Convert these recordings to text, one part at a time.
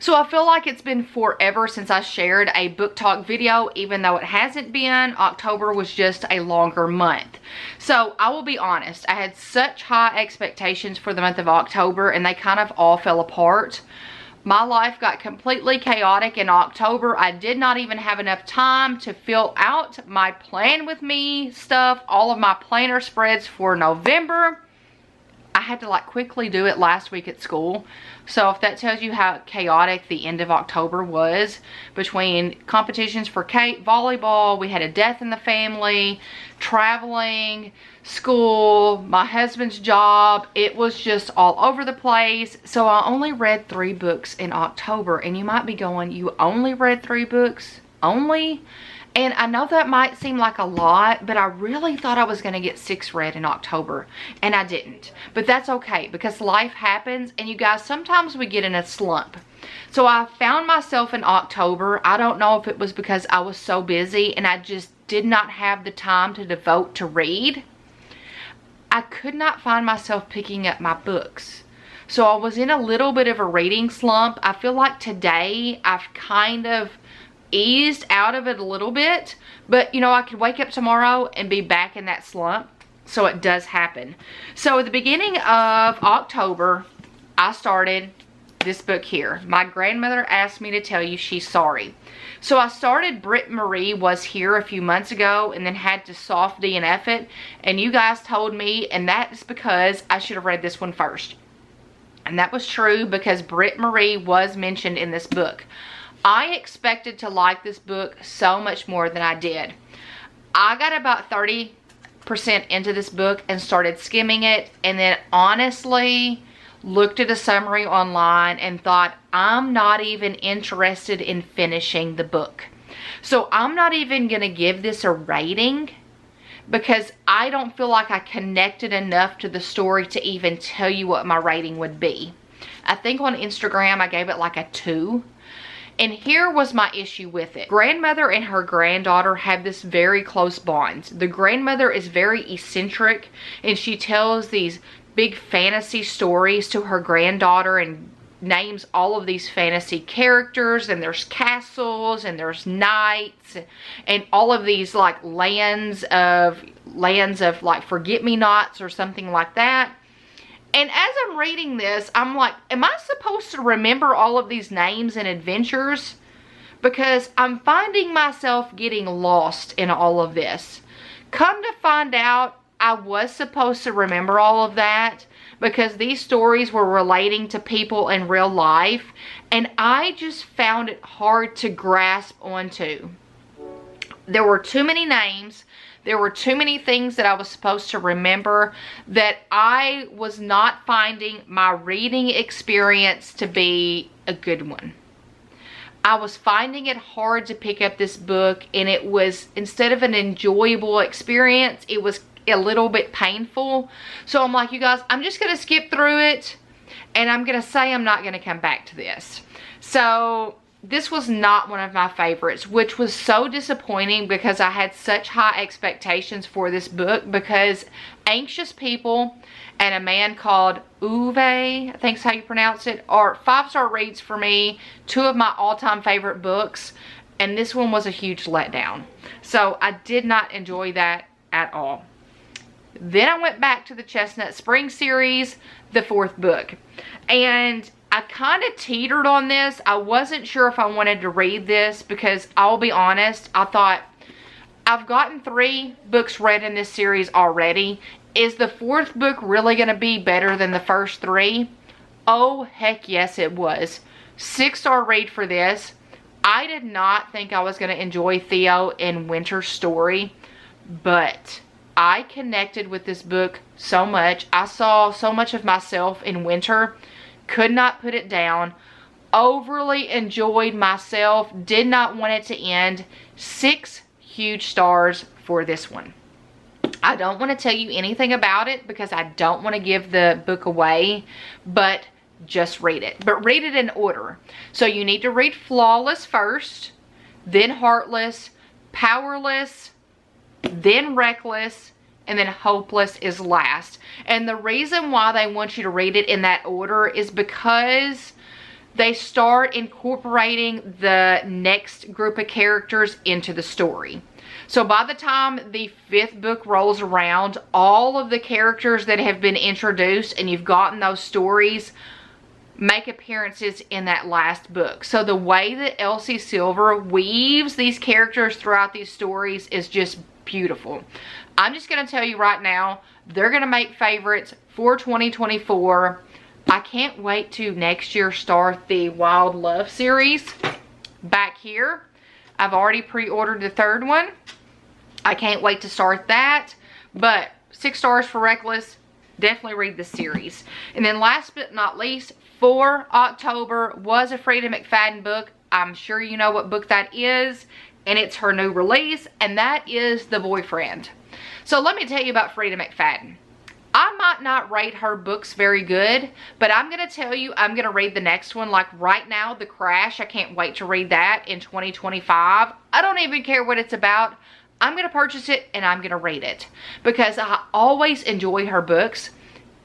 So I feel like it's been forever since I shared a book talk video, even though it hasn't been. October was just a longer month. So I will be honest, I had such high expectations for the month of October and they kind of all fell apart. My life got completely chaotic in October. I did not even have enough time to fill out my plan with me stuff, all of my planner spreads for November. I had to like quickly do it last week at school. So if that tells you how chaotic the end of October was, between competitions for Kate volleyball, we had a death in the family, traveling, school, my husband's job, it was just all over the place. So I only read 3 books in October. And you might be going, you only read 3 books? Only? And I know that might seem like a lot, but I really thought I was going to get 6 read in October, and I didn't. But that's okay, because life happens, and you guys, sometimes we get in a slump. So I found myself in October, I don't know if it was because I was so busy and I just did not have the time to devote to read. I could not find myself picking up my books. So I was in a little bit of a reading slump. I feel like today I've kind of eased out of it a little bit, but you know, I could wake up tomorrow and be back in that slump. So it does happen. So at the beginning of October, I started this book here. My grandmother asked me to tell you she's sorry. So I started Britt Marie Was Here a few months ago and then had to soft DNF it, and you guys told me, and that is because I should have read this one first. And that was true, because Britt Marie was mentioned in this book. I expected to like this book so much more than I did. I got about 30% into this book and started skimming it, and then honestly looked at a summary online and thought, I'm not even interested in finishing the book. So I'm not even going to give this a rating, because I don't feel like I connected enough to the story to even tell you what my rating would be. I think on Instagram I gave it like a 2. And here was my issue with it. Grandmother and her granddaughter have this very close bond. The grandmother is very eccentric, and she tells these big fantasy stories to her granddaughter and names all of these fantasy characters, and there's castles and there's knights and all of these like lands of like forget-me-nots or something like that. And as I'm reading this, I'm like, am I supposed to remember all of these names and adventures? Because I'm finding myself getting lost in all of this. Come to find out, I was supposed to remember all of that, because these stories were relating to people in real life, and I just found it hard to grasp onto. There were too many names. There were too many things that I was supposed to remember, that I was not finding my reading experience to be a good one. I was finding it hard to pick up this book, and it was, instead of an enjoyable experience, it was a little bit painful. So I'm like, you guys, I'm just going to skip through it, and I'm going to say I'm not going to come back to this. So this was not one of my favorites, which was so disappointing, because I had such high expectations for this book, because Anxious People and A Man Called Uwe, I think is how you pronounce it, are 5-star reads for me, 2 of my all-time favorite books, and this one was a huge letdown. So I did not enjoy that at all. Then I went back to the Chestnut Spring series, the 4th book, and I kind of teetered on this. I wasn't sure if I wanted to read this, because I'll be honest, I thought, I've gotten 3 books read in this series already. Is the 4th book really going to be better than the first 3? Oh, heck yes it was. 6-star read for this. I did not think I was going to enjoy Theo and Winter's story, but I connected with this book so much. I saw so much of myself in Winter. Could not put it down. Overly enjoyed myself. Did not want it to end. 6 huge stars for this one. I don't want to tell you anything about it, because I don't want to give the book away, but just read it. But read it in order. So you need to read Flawless first, then Heartless, Powerless, then Reckless, and then Hopeless is last. And the reason why they want you to read it in that order is because they start incorporating the next group of characters into the story. So by the time the 5th book rolls around, all of the characters that have been introduced and you've gotten those stories make appearances in that last book. So the way that Elsie Silver weaves these characters throughout these stories is just beautiful. I'm just going to tell you right now, they're going to make favorites for 2024. I can't wait to next year start the Wild Love series back here. I've already pre-ordered the 3rd one. I can't wait to start that. But 6 stars for Reckless. Definitely read the series. And then last but not least, for October was a Frida McFadden book. I'm sure you know what book that is. And it's her new release. And that is The Boyfriend. So let me tell you about Frida McFadden. I might not rate her books very good, but I'm going to tell you, I'm going to read the next one. Like right now, The Crash, I can't wait to read that in 2025. I don't even care what it's about. I'm going to purchase it and I'm going to read it because I always enjoy her books.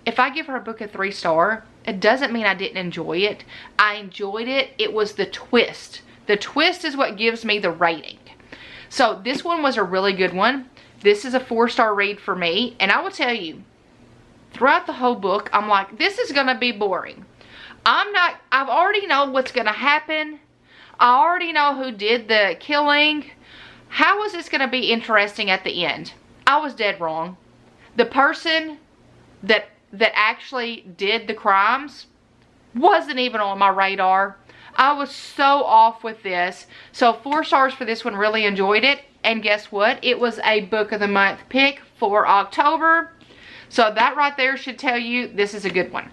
If I give her a book a 3 star, it doesn't mean I didn't enjoy it. I enjoyed it. It was the twist. The twist is what gives me the rating. So this one was a really good one. This is a 4-star read for me. And I will tell you, throughout the whole book, I'm like, this is going to be boring. I've already know what's going to happen. I already know who did the killing. How is this going to be interesting at the end? I was dead wrong. The person that actually did the crimes wasn't even on my radar. I was so off with this. So 4 stars for this one, really enjoyed it. And guess what? It was a book of the month pick for October. So that right there should tell you this is a good one.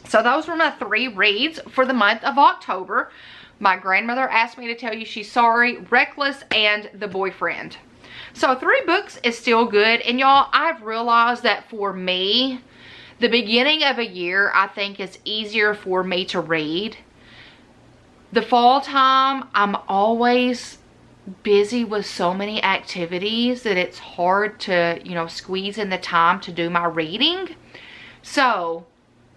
So those were my 3 reads for the month of October. My grandmother asked me to tell you she's sorry, Reckless, and The Boyfriend. So 3 books is still good. And y'all, I've realized that for me, the beginning of a year, I think is easier for me to read. The fall time, I'm always busy with so many activities that it's hard to, you know, squeeze in the time to do my reading. So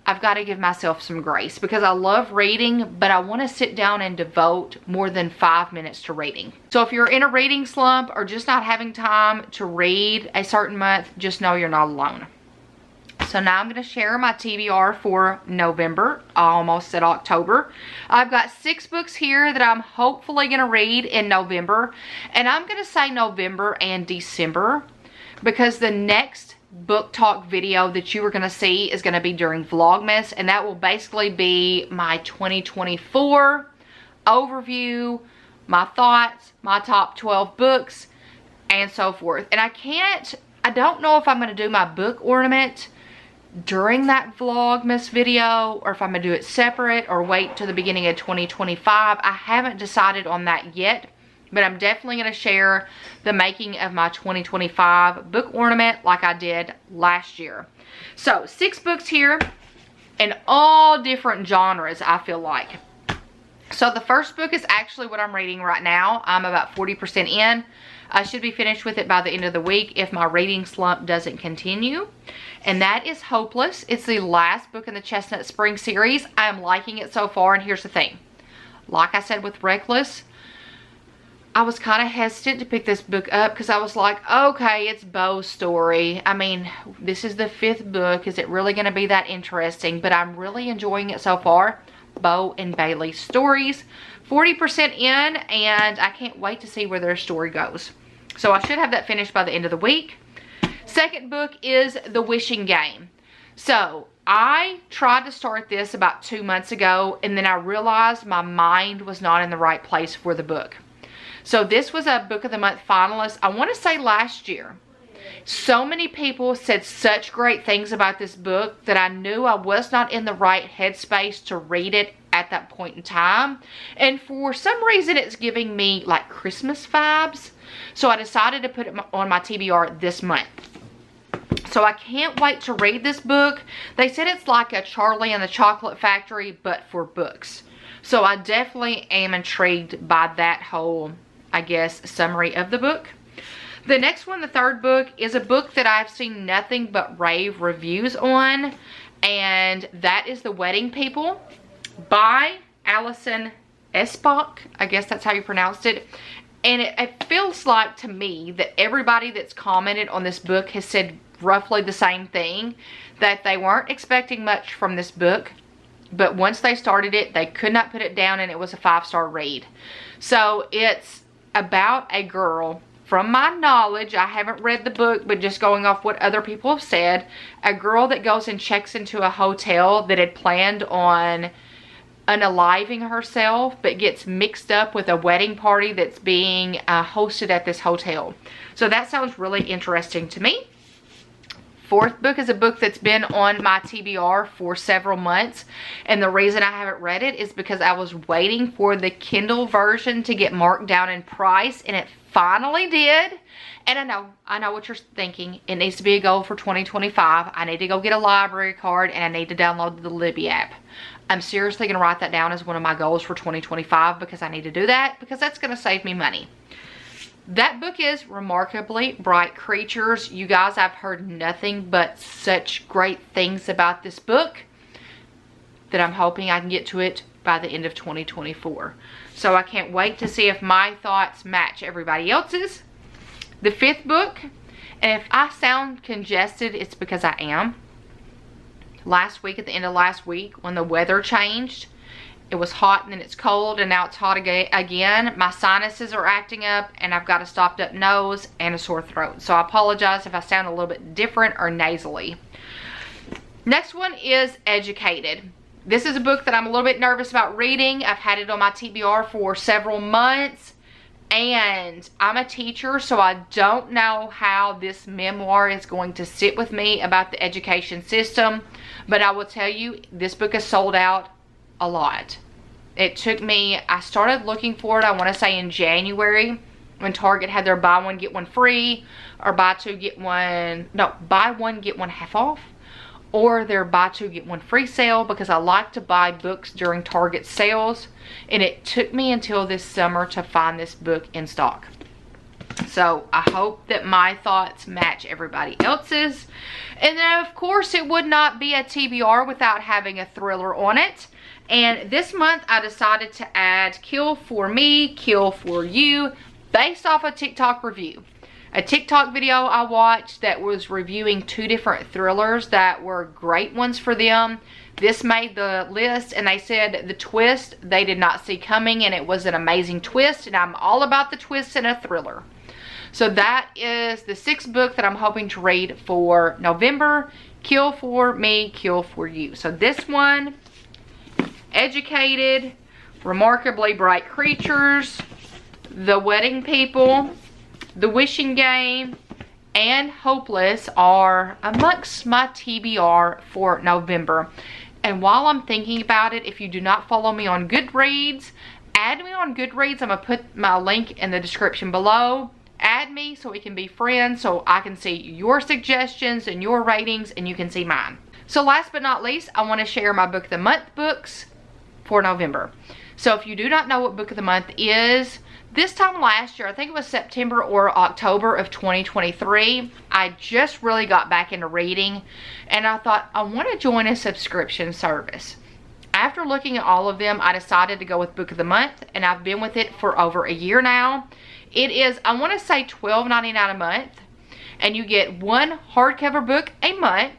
I've got to give myself some grace because I love reading, but I want to sit down and devote more than 5 minutes to reading. So if you're in a reading slump or just not having time to read a certain month, just know you're not alone. So now I'm going to share my TBR for November. I almost said October. I've got 6 books here that I'm hopefully going to read in November. And I'm going to say November and December because the next book talk video that you are going to see is going to be during Vlogmas. And that will basically be my 2024 overview, my thoughts, my top 12 books, and so forth. And I don't know if I'm going to do my book ornament during that Vlogmas video or if I'm going to do it separate or wait till the beginning of 2025. I haven't decided on that yet, but I'm definitely going to share the making of my 2025 book ornament like I did last year. So 6 books here in all different genres, I feel like. So the first book is actually what I'm reading right now. I'm about 40% in. I should be finished with it by the end of the week if my reading slump doesn't continue. And that is Hopeless. It's the last book in the Chestnut Spring series. I am liking it so far, and here's the thing. Like I said with Reckless, I was kind of hesitant to pick this book up because I was like, okay, it's Beau's story. I mean, this is the 5th book. Is it really going to be that interesting? But I'm really enjoying it so far. Beau and Bailey's stories. 40% in, and I can't wait to see where their story goes. So I should have that finished by the end of the week. Second book is The Wishing Game. So I tried to start this about 2 months ago, and then I realized my mind was not in the right place for the book. So this was a book of the month finalist, I want to say last year. So many people said such great things about this book that I knew I was not in the right headspace to read it at that point in time. And for some reason, it's giving me like Christmas vibes. So I decided to put it on my TBR this month. So I can't wait to read this book. They said it's like a Charlie and the Chocolate Factory, but for books. So I definitely am intrigued by that whole, I guess, summary of the book. The next one, the third book, is a book that I've seen nothing but rave reviews on. And that is The Wedding People by Allison Espach. I guess that's how you pronounced it. And it feels like to me that everybody that's commented on this book has said roughly the same thing, that they weren't expecting much from this book, but once they started it, they could not put it down, and it was a 5-star read. So it's about a girl, from my knowledge, I haven't read the book, but just going off what other people have said, a girl that goes and checks into a hotel that had planned on unaliving herself, but gets mixed up with a wedding party that's being hosted at this hotel. So that sounds really interesting to me. Fourth book is a book that's been on my TBR for several months, and the reason I haven't read it is because I was waiting for the Kindle version to get marked down in price, and it finally did. And I know what you're thinking. It needs to be a goal for 2025. I need to go get a library card, and I need to download the Libby app. I'm seriously going to write that down as one of my goals for 2025 because I need to do that, because that's going to save me money. That book is Remarkably Bright Creatures. You guys, I've heard nothing but such great things about this book that I'm hoping I can get to it by the end of 2024. So I can't wait to see if my thoughts match everybody else's. The fifth book, and if I sound congested, it's because I am. Last week, at the end of last week, when the weather changed, it was hot and then it's cold, and now it's hot again. My sinuses are acting up, and I've got a stopped up nose and a sore throat. So I apologize if I sound a little bit different or nasally. Next one is Educated. This is a book that I'm a little bit nervous about reading. I've had it on my TBR for several months, and I'm a teacher, so I don't know how this memoir is going to sit with me about the education system. But I will tell you, this book is sold out a lot. It took me, I started looking for it, I want to say in January, when Target had their buy one get one free, or buy one get one half off, or their buy two get one free sale, because I like to buy books during Target sales. And it took me until this summer to find this book in stock. So I hope that my thoughts match everybody else's. And then of course it would not be a TBR without having a thriller on it. And this month I decided to add Kill for Me, Kill for You, based off a TikTok review. A TikTok video I watched that was reviewing 2 different thrillers that were great ones for them. This made the list, and they said the twist they did not see coming, and it was an amazing twist, and I'm all about the twists in a thriller. So that is the 6th book that I'm hoping to read for November. Kill for Me, Kill for You. So this one, Educated, Remarkably Bright Creatures, The Wedding People, The Wishing Game, and Hopeless are amongst my TBR for November. And while I'm thinking about it, if you do not follow me on Goodreads, add me on Goodreads. I'm going to put my link in the description below. Add me so we can be friends, so I can see your suggestions and your ratings, and you can see mine. So last but not least, I want to share my Book of the Month books for November. So if you do not know what Book of the Month is, this time last year, I think it was September or October of 2023, I just really got back into reading, and I thought I want to join a subscription service. After looking at all of them, I decided to go with Book of the Month, and I've been with it for over a year now. It is, I want to say, $12.99 a month, and you get 1 hardcover book a month,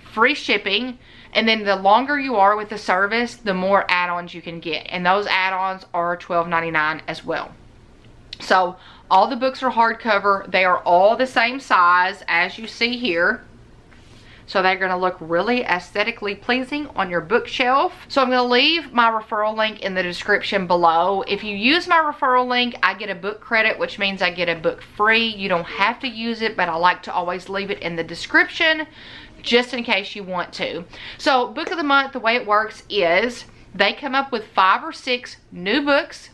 free shipping, and then the longer you are with the service, the more add-ons you can get, and those add-ons are $12.99 as well. So all the books are hardcover. They are all the same size as you see here. So they're going to look really aesthetically pleasing on your bookshelf. So I'm going to leave my referral link in the description below. If you use my referral link, I get a book credit, which means I get a book free. You don't have to use it, but I like to always leave it in the description just in case you want to. So Book of the Month, the way it works is they come up with 5 or 6 new books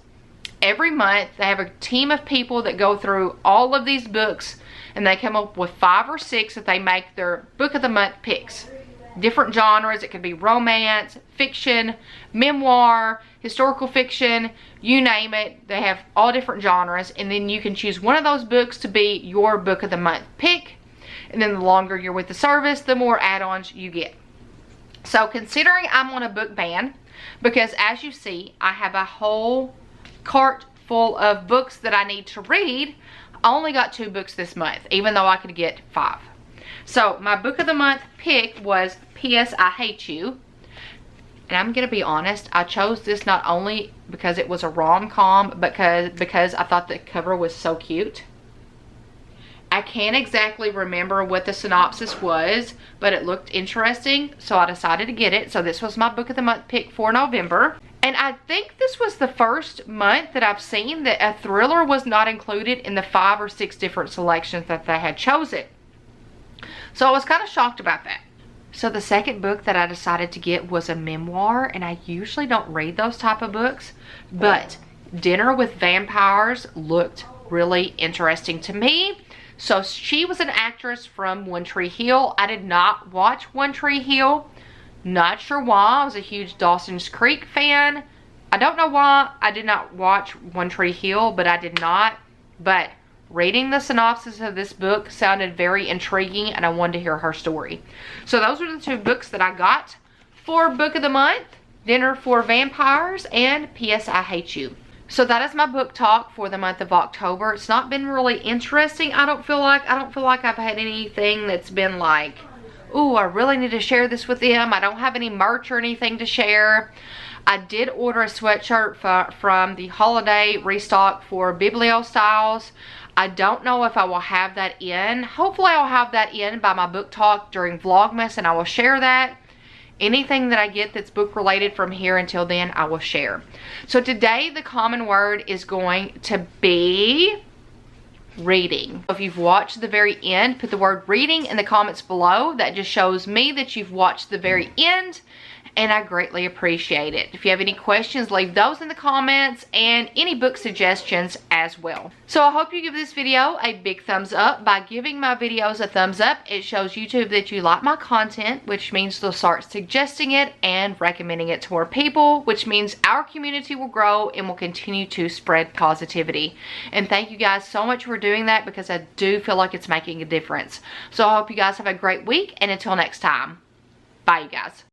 every month. They have a team of people that go through all of these books, and they come up with 5 or 6 that they make their Book of the Month picks. Different genres. It could be romance, fiction, memoir, historical fiction, you name it. They have all different genres, and then you can choose one of those books to be your Book of the Month pick. And then the longer you're with the service, the more add-ons you get. So considering I'm on a book ban, because as you see, I have a whole cart full of books that I need to read. I only got 2 books this month, even though I could get 5. So my book of the month pick was P.S. I Hate You. And I'm going to be honest, I chose this not only because it was a rom-com, but because I thought the cover was so cute. I can't exactly remember what the synopsis was, but it looked interesting, so I decided to get it. So this was my book of the month pick for November. And I think this was the first month that I've seen that a thriller was not included in the 5 or 6 different selections that they had chosen. So I was kind of shocked about that. So the second book that I decided to get was a memoir, and I usually don't read those type of books, but Dinner with Vampires looked really interesting to me. So she was an actress from One Tree Hill. I did not watch One Tree Hill. Not sure why. I was a huge Dawson's Creek fan. I don't know why I did not watch One Tree Hill, but I did not. But reading the synopsis of this book sounded very intriguing, and I wanted to hear her story. So those were the 2 books that I got for book of the month: Dinner for Vampires and P.S. I Hate You. So that is my book talk for the month of October. It's not been really interesting. I don't feel like I've had anything that's been like, ooh, I really need to share this with them. I don't have any merch or anything to share. I did order a sweatshirt from the holiday restock for Biblio Styles. I don't know if I will have that in. Hopefully I'll have that in by my book talk during Vlogmas, and I will share that. Anything that I get that's book related from here until then, I will share. So today the common word is going to be reading. If you've watched the very end, put the word reading in the comments below. That just shows me that you've watched the very end, and I greatly appreciate it. If you have any questions, leave those in the comments, and any book suggestions as well. So I hope you give this video a big thumbs up. By giving my videos a thumbs up, it shows YouTube that you like my content, which means they'll start suggesting it and recommending it to more people, which means our community will grow and will continue to spread positivity. And thank you guys so much for doing that, because I do feel like it's making a difference. So I hope you guys have a great week, and until next time, bye you guys.